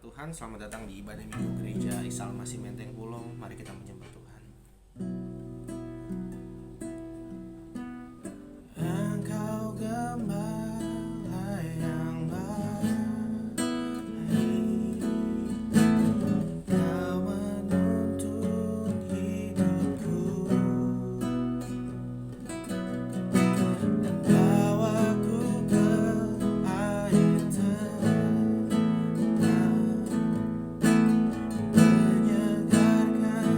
Tuhan, selamat datang di ibadah minggu gereja Isal Masih Menteng Kulong. Mari kita menyembah Tuhan. Engkau gembala yang baik, Kau menuntun hidupku dan bawaku ke air tenang, menyegarkan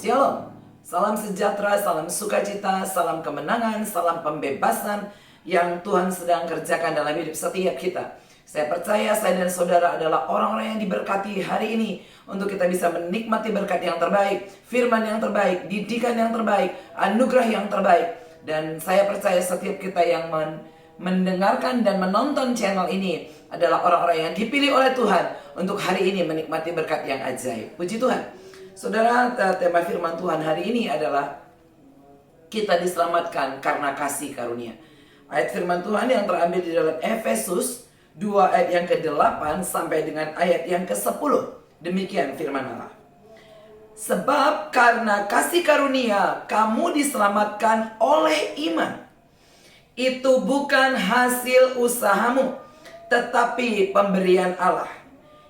Shalom, salam sejahtera, salam sukacita, salam kemenangan, salam pembebasan yang Tuhan sedang kerjakan dalam hidup setiap kita. Saya percaya saya dan saudara adalah orang-orang yang diberkati hari ini untuk kita bisa menikmati berkat yang terbaik, firman yang terbaik, didikan yang terbaik, anugerah yang terbaik. Dan saya percaya setiap kita yang mendengarkan dan menonton channel ini adalah orang-orang yang dipilih oleh Tuhan untuk hari ini menikmati berkat yang ajaib. Puji Tuhan. Saudara, tema firman Tuhan hari ini adalah kita diselamatkan karena kasih karunia. Ayat firman Tuhan yang terambil di dalam Efesus 2 ayat yang ke-8 sampai dengan ayat yang ke-10. Demikian firman Allah. Sebab karena kasih karunia kamu diselamatkan oleh iman. Itu bukan hasil usahamu, tetapi pemberian Allah.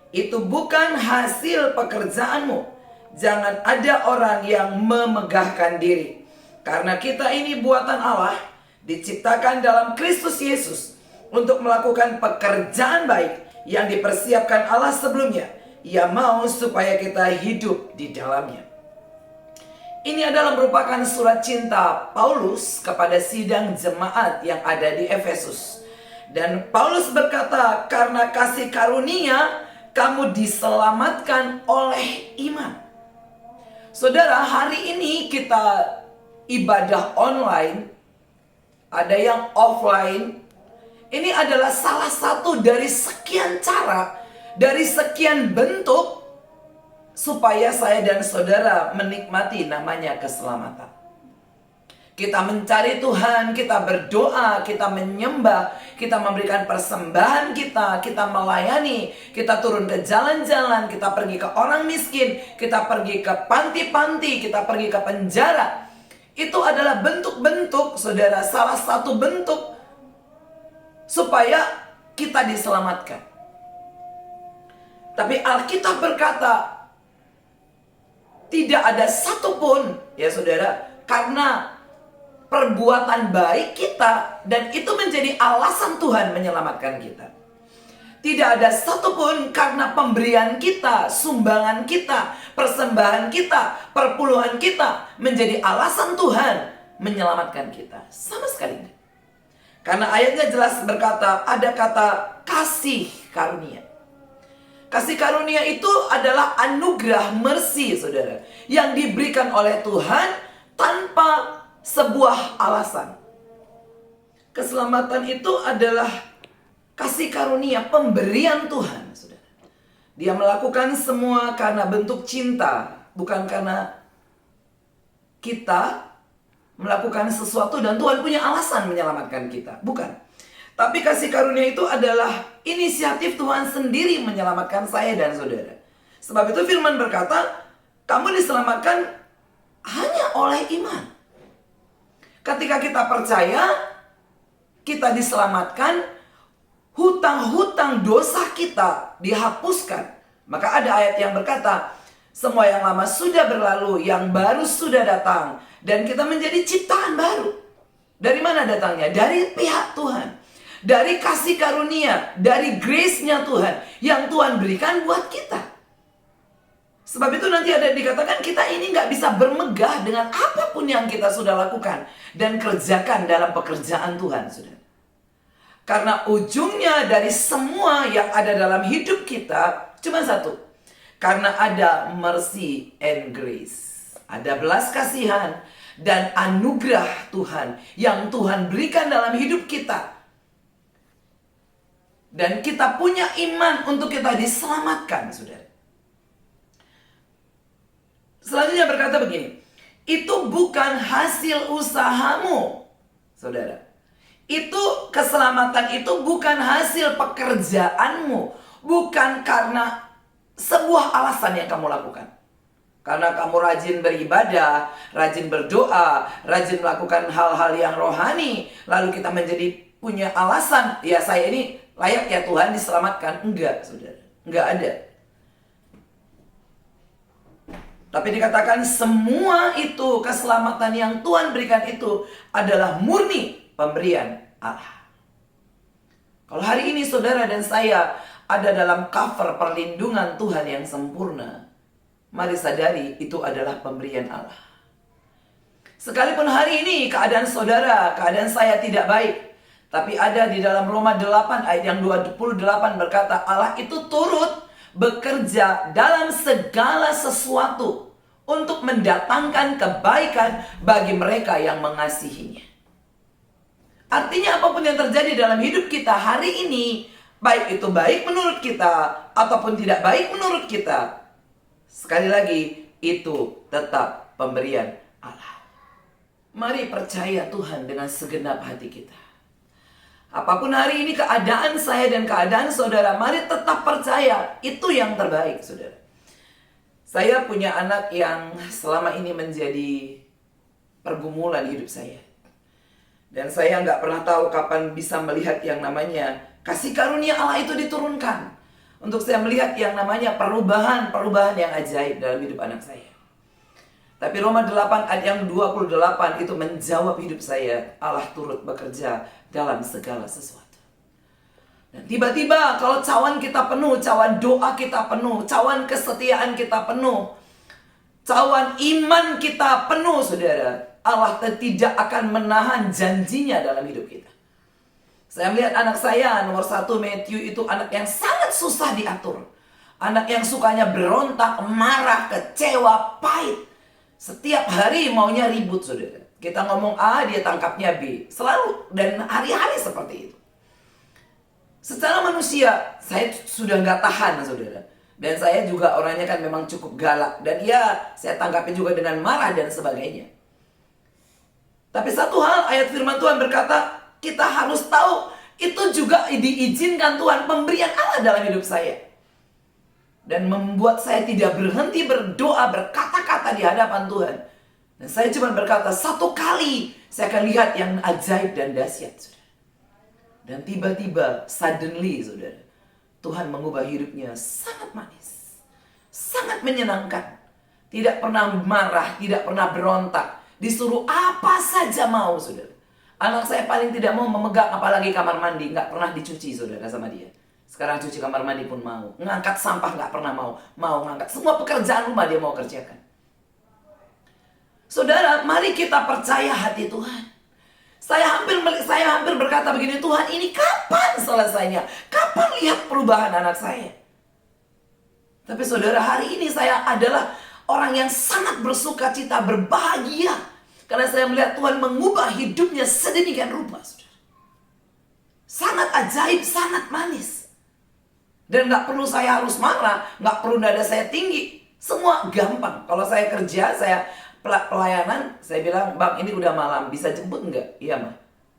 Itu bukan hasil pekerjaanmu. Jangan ada orang yang memegahkan diri. Karena kita ini buatan Allah, diciptakan dalam Kristus Yesus untuk melakukan pekerjaan baik yang dipersiapkan Allah sebelumnya. Ia mau supaya kita hidup di dalamnya. Ini adalah merupakan surat cinta Paulus kepada sidang jemaat yang ada di Efesus. Dan Paulus berkata, karena kasih karunia kamu diselamatkan oleh iman. Saudara, hari ini kita ibadah online, ada yang offline. Ini adalah salah satu dari sekian cara, dari sekian bentuk supaya saya dan saudara menikmati namanya keselamatan. Kita mencari Tuhan, kita berdoa, kita menyembah, kita memberikan persembahan kita melayani, kita turun ke jalan-jalan, kita pergi ke orang miskin, kita pergi ke panti-panti, kita pergi ke penjara. Itu adalah bentuk-bentuk, saudara, salah satu bentuk supaya kita diselamatkan. Tapi Alkitab berkata, tidak ada satupun, ya saudara, karena perbuatan baik kita, dan itu menjadi alasan Tuhan menyelamatkan kita. Tidak ada satupun karena pemberian kita, sumbangan kita, persembahan kita, perpuluhan kita menjadi alasan Tuhan menyelamatkan kita. Sama sekali tidak. Karena ayatnya jelas berkata, ada kata kasih karunia. Kasih karunia itu adalah anugerah mercy, saudara, yang diberikan oleh Tuhan tanpa sebuah alasan. Keselamatan itu adalah kasih karunia, pemberian Tuhan, saudara. Dia melakukan semua karena bentuk cinta, bukan karena kita melakukan sesuatu dan Tuhan punya alasan menyelamatkan kita, bukan. Tapi kasih karunia itu adalah inisiatif Tuhan sendiri menyelamatkan saya dan saudara. Sebab itu firman berkata, kamu diselamatkan hanya oleh iman. Ketika kita percaya, kita diselamatkan, hutang-hutang dosa kita dihapuskan. Maka ada ayat yang berkata, semua yang lama sudah berlalu, yang baru sudah datang, dan kita menjadi ciptaan baru. Dari mana datangnya? Dari pihak Tuhan. Dari kasih karunia, dari grace-nya Tuhan, yang Tuhan berikan buat kita. Sebab itu nanti ada dikatakan kita ini nggak bisa bermegah dengan apapun yang kita sudah lakukan dan kerjakan dalam pekerjaan Tuhan, saudara. Karena ujungnya dari semua yang ada dalam hidup kita cuma satu. Karena ada mercy and grace. Ada belas kasihan dan anugerah Tuhan yang Tuhan berikan dalam hidup kita. Dan kita punya iman untuk kita diselamatkan, saudara. Selanjutnya berkata begini, itu bukan hasil usahamu, saudara. Itu keselamatan itu bukan hasil pekerjaanmu, bukan karena sebuah alasan yang kamu lakukan. Karena kamu rajin beribadah, rajin berdoa, rajin melakukan hal-hal yang rohani, lalu kita menjadi punya alasan, ya saya ini layak ya Tuhan diselamatkan. Enggak, saudara, enggak ada. Tapi dikatakan semua itu keselamatan yang Tuhan berikan itu adalah murni pemberian Allah. Kalau hari ini saudara dan saya ada dalam cover perlindungan Tuhan yang sempurna, mari sadari itu adalah pemberian Allah. Sekalipun hari ini keadaan saudara, keadaan saya tidak baik, tapi ada di dalam Roma 8 ayat yang 28 berkata, Allah itu turut bekerja dalam segala sesuatu untuk mendatangkan kebaikan bagi mereka yang mengasihinya. Artinya apapun yang terjadi dalam hidup kita hari ini, baik itu baik menurut kita ataupun tidak baik menurut kita, sekali lagi itu tetap pemberian Allah. Mari percaya Tuhan dengan segenap hati kita. Apapun hari ini keadaan saya dan keadaan saudara, mari tetap percaya itu yang terbaik, saudara. Saya punya anak yang selama ini menjadi pergumulan hidup saya. Dan saya nggak pernah tahu kapan bisa melihat yang namanya kasih karunia Allah itu diturunkan. Untuk saya melihat yang namanya perubahan yang ajaib dalam hidup anak saya. Tapi Roma 8 ayat yang 28 itu menjawab hidup saya. Allah turut bekerja dalam segala sesuatu. Dan tiba-tiba kalau cawan kita penuh, cawan doa kita penuh, cawan kesetiaan kita penuh, cawan iman kita penuh, saudara, Allah tidak akan menahan janjinya dalam hidup kita. Saya melihat anak saya nomor 1 Matthew itu anak yang sangat susah diatur. Anak yang sukanya berontak, marah, kecewa, pahit. Setiap hari maunya ribut, saudara. Kita ngomong A, dia tangkapnya B. Selalu dan hari-hari seperti itu. Secara manusia, saya sudah nggak tahan, saudara. Dan saya juga orangnya kan memang cukup galak. Dan ya, saya tangkapi juga dengan marah dan sebagainya. Tapi satu hal, ayat firman Tuhan berkata, kita harus tahu, itu juga diizinkan Tuhan, pemberian Allah dalam hidup saya. Dan membuat saya tidak berhenti berdoa, berkata-kata di hadapan Tuhan. Dan saya cuma berkata, satu kali saya akan lihat yang ajaib dan dahsyat, saudara. Dan tiba-tiba, suddenly, saudara, Tuhan mengubah hidupnya sangat manis. Sangat menyenangkan. Tidak pernah marah, tidak pernah berontak. Disuruh apa saja mau, saudara. Anak saya paling tidak mau memegang apalagi kamar mandi. Nggak pernah dicuci, saudara, sama dia. Sekarang cuci kamar mandi pun mau. Ngangkat sampah nggak pernah mau. Mau ngangkat. Semua pekerjaan rumah dia mau kerjakan. Saudara, mari kita percaya hati Tuhan. Saya hampir berkata begini, Tuhan ini kapan selesainya? Kapan lihat perubahan anak saya? Tapi saudara, hari ini saya adalah orang yang sangat bersuka cita, berbahagia. Karena saya melihat Tuhan mengubah hidupnya sedemikian rupa, saudara. Sangat ajaib, sangat manis. Dan gak perlu saya harus marah, gak perlu nada saya tinggi. Semua gampang. Kalau saya kerja, saya pelayanan, saya bilang, Bang ini udah malam, bisa jemput nggak? Iya mah.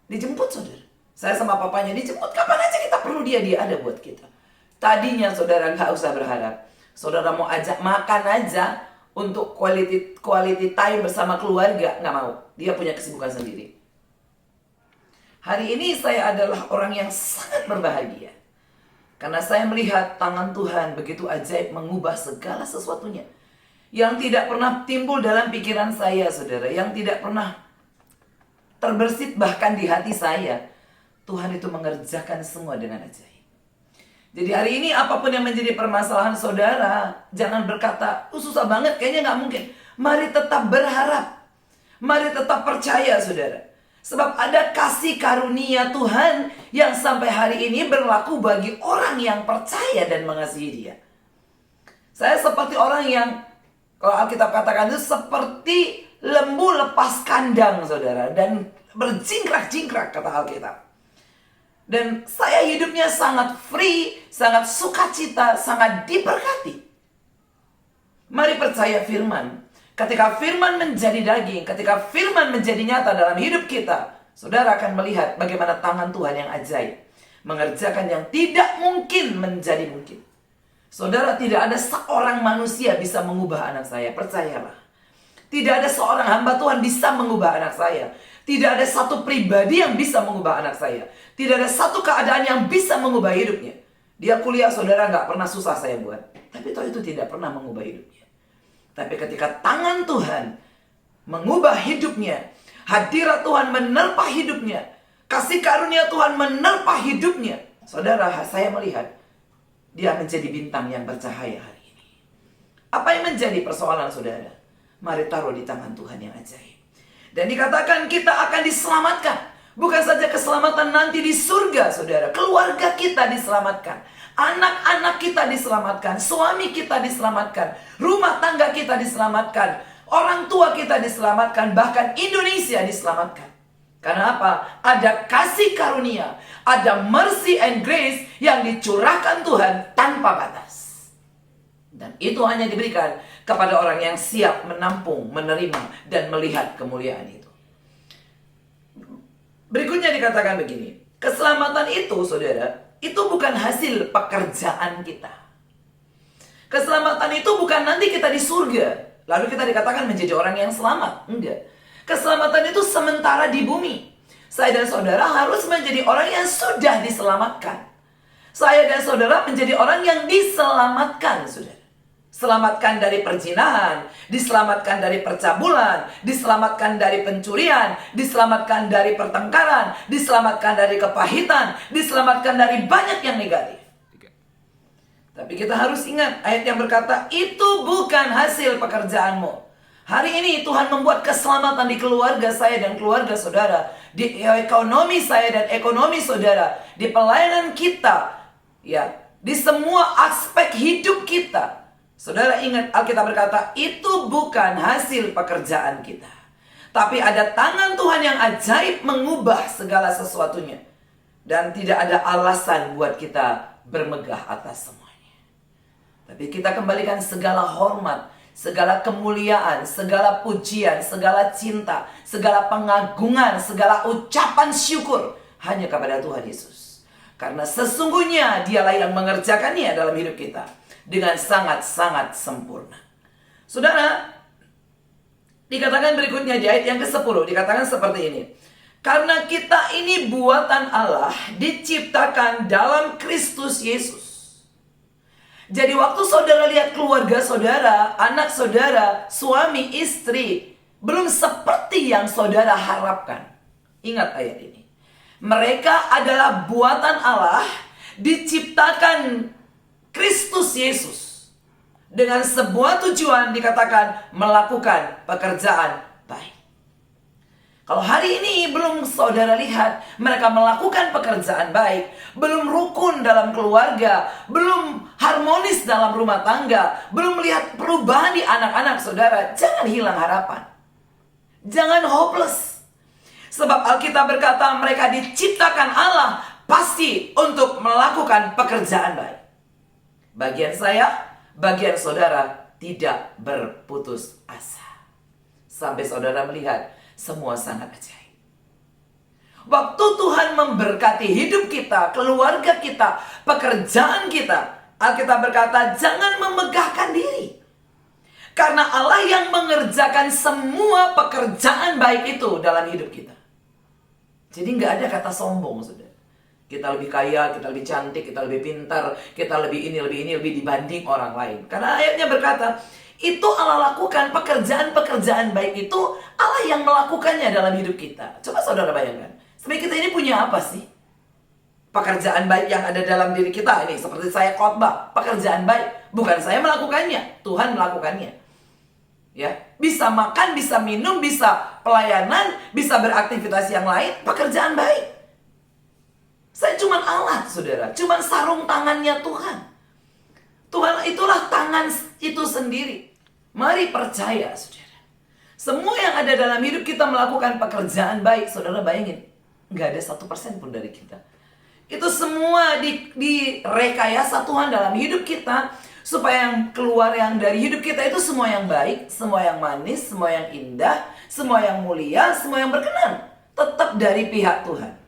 Dijemput, saudara. Saya sama papanya dijemput, kapan aja kita perlu dia ada buat kita. Tadinya saudara nggak usah berharap. Saudara mau ajak makan aja untuk quality time bersama keluarga, nggak mau. Dia punya kesibukan sendiri. Hari ini saya adalah orang yang sangat berbahagia. Karena saya melihat tangan Tuhan begitu ajaib mengubah segala sesuatunya. Yang tidak pernah timbul dalam pikiran saya, saudara. Yang tidak pernah terbersit bahkan di hati saya. Tuhan itu mengerjakan semua dengan ajaib. Jadi hari ini apapun yang menjadi permasalahan saudara, jangan berkata, susah banget, kayaknya nggak mungkin. Mari tetap berharap. Mari tetap percaya, saudara. Sebab ada kasih karunia Tuhan yang sampai hari ini berlaku bagi orang yang percaya dan mengasihi dia. Saya seperti orang yang, kalau Alkitab katakan itu seperti lembu lepas kandang, saudara. Dan berjingkrak-jingkrak, kata Alkitab. Dan saya hidupnya sangat free, sangat sukacita, sangat diberkati. Mari percaya firman. Ketika firman menjadi daging, ketika firman menjadi nyata dalam hidup kita, saudara akan melihat bagaimana tangan Tuhan yang ajaib mengerjakan yang tidak mungkin menjadi mungkin. Saudara, tidak ada seorang manusia bisa mengubah anak saya, percayalah. Tidak ada seorang hamba Tuhan bisa mengubah anak saya. Tidak ada satu pribadi yang bisa mengubah anak saya. Tidak ada satu keadaan yang bisa mengubah hidupnya. Dia kuliah, saudara, nggak pernah susah saya buat. Tapi toh itu tidak pernah mengubah hidupnya. Tapi ketika tangan Tuhan mengubah hidupnya, hadirat Tuhan menerpa hidupnya, kasih karunia Tuhan menerpa hidupnya, saudara, saya melihat dia menjadi bintang yang bercahaya hari ini. Apa yang menjadi persoalan saudara? Mari taruh di tangan Tuhan yang ajaib. Dan dikatakan kita akan diselamatkan. Bukan saja keselamatan nanti di surga saudara. Keluarga kita diselamatkan. Anak-anak kita diselamatkan. Suami kita diselamatkan. Rumah tangga kita diselamatkan. Orang tua kita diselamatkan. Bahkan Indonesia diselamatkan. Karena apa? Ada kasih karunia, ada mercy and grace yang dicurahkan Tuhan tanpa batas. Dan itu hanya diberikan kepada orang yang siap menampung, menerima, dan melihat kemuliaan itu. Berikutnya dikatakan begini, keselamatan itu saudara, itu bukan hasil pekerjaan kita. Keselamatan itu bukan nanti kita di surga, lalu kita dikatakan menjadi orang yang selamat. Enggak. Keselamatan itu sementara di bumi. Saya dan saudara harus menjadi orang yang sudah diselamatkan. Saya dan saudara menjadi orang yang diselamatkan, saudara. Selamatkan dari perzinahan, diselamatkan dari percabulan, diselamatkan dari pencurian, diselamatkan dari pertengkaran, diselamatkan dari kepahitan, diselamatkan dari banyak yang negatif. Tapi kita harus ingat ayat yang berkata, itu bukan hasil pekerjaanmu. Hari ini Tuhan membuat keselamatan di keluarga saya dan keluarga saudara, di ekonomi saya dan ekonomi saudara, di pelayanan kita, ya, di semua aspek hidup kita. Saudara ingat Alkitab berkata, itu bukan hasil pekerjaan kita. Tapi ada tangan Tuhan yang ajaib mengubah segala sesuatunya. Dan tidak ada alasan buat kita bermegah atas semuanya. Tapi kita kembalikan segala hormat, segala kemuliaan, segala pujian, segala cinta, segala pengagungan, segala ucapan syukur hanya kepada Tuhan Yesus. Karena sesungguhnya dialah yang mengerjakannya dalam hidup kita dengan sangat-sangat sempurna. Saudara, dikatakan berikutnya di ayat yang ke-10, dikatakan seperti ini. Karena kita ini buatan Allah, diciptakan dalam Kristus Yesus. Jadi waktu saudara lihat keluarga saudara, anak saudara, suami, istri, belum seperti yang saudara harapkan. Ingat ayat ini. Mereka adalah buatan Allah, diciptakan Kristus Yesus. Dengan sebuah tujuan dikatakan melakukan pekerjaan baik. Kalau hari ini belum saudara lihat mereka melakukan pekerjaan baik, belum rukun dalam keluarga, belum harmonis dalam rumah tangga, belum melihat perubahan di anak-anak saudara, jangan hilang harapan. Jangan hopeless. Sebab Alkitab berkata mereka diciptakan Allah pasti untuk melakukan pekerjaan baik. Bagian saya, bagian saudara tidak berputus asa. Sampai saudara melihat semua sangat ajaib. Waktu Tuhan memberkati hidup kita, keluarga kita, pekerjaan kita, Alkitab berkata jangan memegahkan diri. Karena Allah yang mengerjakan semua pekerjaan baik itu dalam hidup kita. Jadi nggak ada kata sombong, saudara. Kita lebih kaya, kita lebih cantik, kita lebih pintar, kita lebih ini, lebih dibanding orang lain. Karena ayatnya berkata, itu Allah lakukan, pekerjaan-pekerjaan baik itu Allah yang melakukannya dalam hidup kita. Coba saudara bayangkan, sebenarnya kita ini punya apa sih? Pekerjaan baik yang ada dalam diri kita ini, seperti saya khotbah, pekerjaan baik. Bukan saya melakukannya, Tuhan melakukannya. Ya, bisa makan, bisa minum, bisa pelayanan, bisa beraktivitas yang lain, pekerjaan baik. Saya cuma alat, saudara, cuma sarung tangannya Tuhan. Tuhan itulah tangan itu sendiri. Mari percaya, saudara. Semua yang ada dalam hidup kita melakukan pekerjaan baik, saudara bayangin, nggak ada 1% pun dari kita. Itu semua direkayasa Tuhan dalam hidup kita, supaya yang keluar yang dari hidup kita itu semua yang baik, semua yang manis, semua yang indah, semua yang mulia, semua yang berkenan. Tetap dari pihak Tuhan.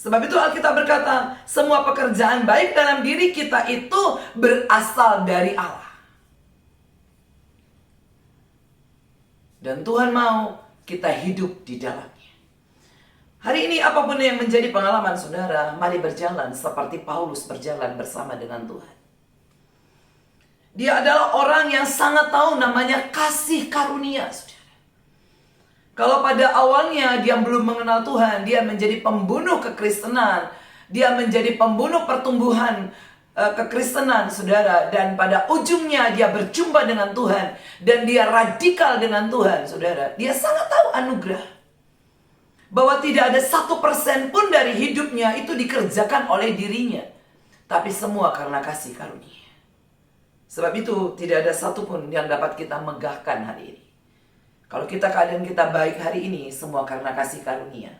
Sebab itu Alkitab berkata, semua pekerjaan baik dalam diri kita itu berasal dari Allah. Dan Tuhan mau kita hidup di dalamnya. Hari ini apapun yang menjadi pengalaman saudara, mari berjalan seperti Paulus berjalan bersama dengan Tuhan. Dia adalah orang yang sangat tahu namanya kasih karunia, saudara. Kalau pada awalnya dia belum mengenal Tuhan, dia menjadi pembunuh kekristenan, dia menjadi pembunuh pertumbuhan kekristenan, saudara, dan pada ujungnya dia berjumpa dengan Tuhan dan dia radikal dengan Tuhan, saudara, dia sangat tahu anugerah, bahwa tidak ada 1% pun dari hidupnya itu dikerjakan oleh dirinya, tapi semua karena kasih karunia. Sebab itu tidak ada satupun yang dapat kita megahkan hari ini. Kalau keadaan kita baik hari ini, semua karena kasih karunia.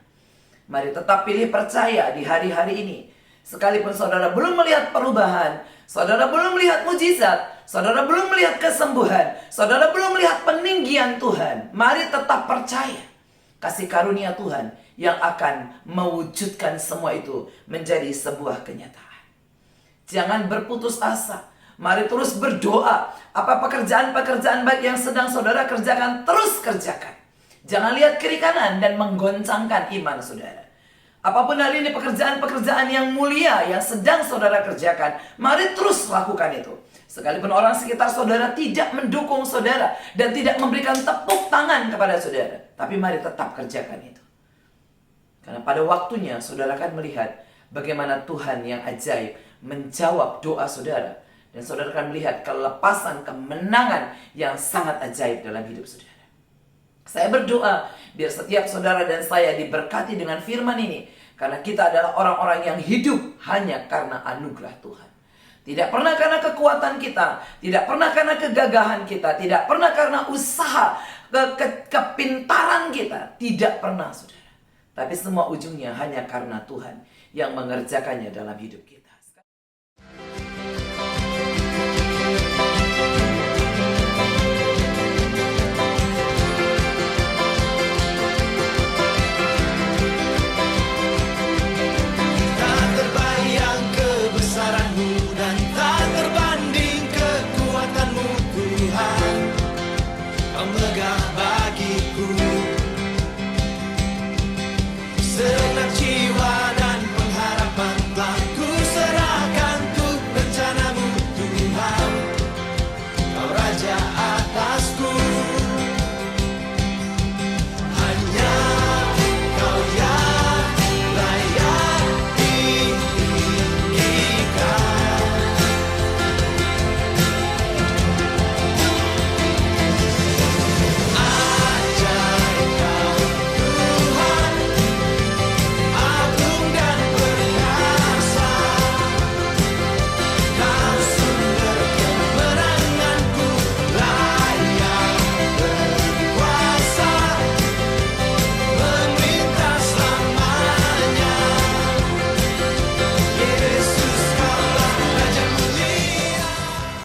Mari tetap pilih percaya di hari-hari ini. Sekalipun saudara belum melihat perubahan, saudara belum melihat mujizat, saudara belum melihat kesembuhan, saudara belum melihat peninggian Tuhan, mari tetap percaya kasih karunia Tuhan yang akan mewujudkan semua itu menjadi sebuah kenyataan. Jangan berputus asa. Mari terus berdoa. Apa pekerjaan-pekerjaan baik yang sedang saudara kerjakan, terus kerjakan. Jangan lihat kiri kanan dan menggoncangkan iman saudara. Apapun hari ini pekerjaan-pekerjaan yang mulia yang sedang saudara kerjakan, mari terus lakukan itu. Sekalipun orang sekitar saudara tidak mendukung saudara dan tidak memberikan tepuk tangan kepada saudara, tapi mari tetap kerjakan itu. Karena pada waktunya saudara akan melihat bagaimana Tuhan yang ajaib menjawab doa saudara. Dan saudara akan melihat kelepasan, kemenangan yang sangat ajaib dalam hidup saudara. Saya berdoa biar setiap saudara dan saya diberkati dengan firman ini. Karena kita adalah orang-orang yang hidup hanya karena anugerah Tuhan. Tidak pernah karena kekuatan kita. Tidak pernah karena kegagahan kita. Tidak pernah karena usaha, kepintaran kita. Tidak pernah saudara. Tapi semua ujungnya hanya karena Tuhan yang mengerjakannya dalam hidup kita.